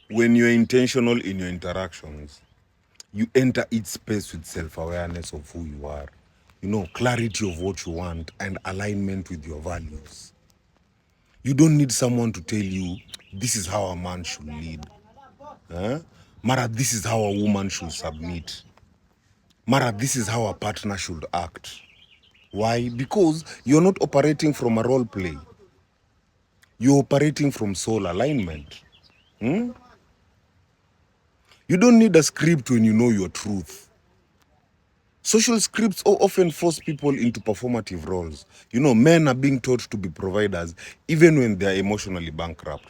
When you're intentional in your interactions, you enter each space with self-awareness of who you are, clarity of what you want and alignment with your values. You don't need someone to tell you this is how a man should lead. Mara, this is how a woman should submit. Mara, this is how a partner should act. Why? Because you're not operating from a role play. You're operating from soul alignment. You don't need a script when you know your truth. Social scripts often force people into performative roles. Men are being taught to be providers even when they are emotionally bankrupt.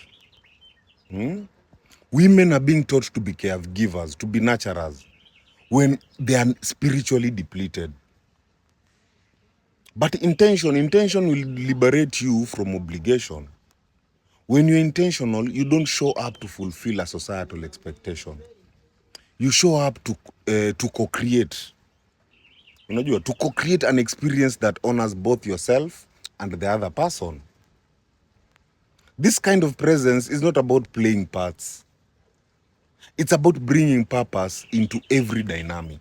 Women are being taught to be caregivers, to be nurturers, when they are spiritually depleted. But intention will liberate you from obligation. When you're intentional, you don't show up to fulfill a societal expectation. You show up to co-create. To co-create an experience that honors both yourself and the other person. This kind of presence is not about playing parts. It's about bringing purpose into every dynamic.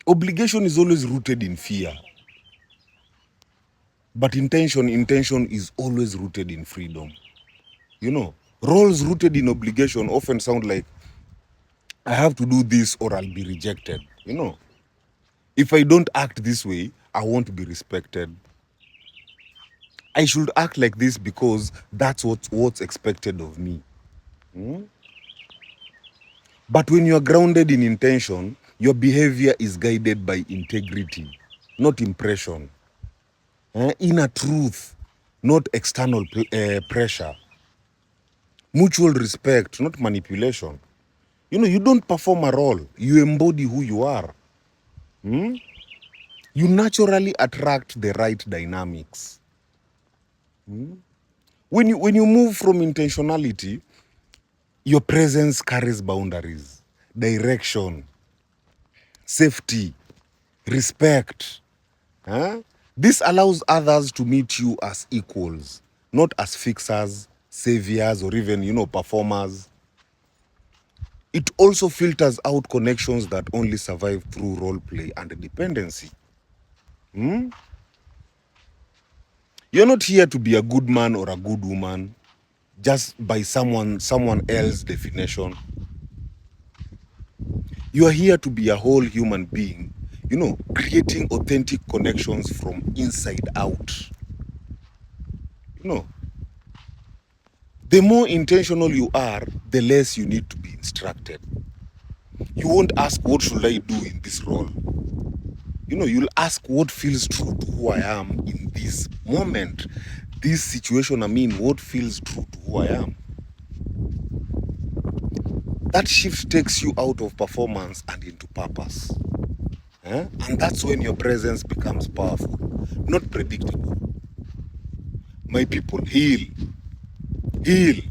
Obligation is always rooted in fear. But intention is always rooted in freedom. Roles rooted in obligation often sound like, I have to do this or I'll be rejected. If I don't act this way, I won't be respected. I should act like this because that's what's expected of me. But when you're grounded in intention, your behavior is guided by integrity, not impression. Inner truth, not external pressure. Mutual respect, not manipulation. You don't perform a role, you embody who you are. You naturally attract the right dynamics. When you move from intentionality, your presence carries boundaries, direction, safety, respect. This allows others to meet you as equals, not as fixers, saviors, or even, performers. It also filters out connections that only survive through role play and dependency. You're not here to be a good man or a good woman just by someone else's definition. You are here to be a whole human being, creating authentic connections from inside out. The more intentional you are, the less you need to be instructed. You won't ask, what should I do in this role? You'll ask what feels true to who I am in this moment, this situation what feels true to who I am. That shift takes you out of performance and into purpose. And that's when your presence becomes powerful, not predictable. My people, heal. Heal.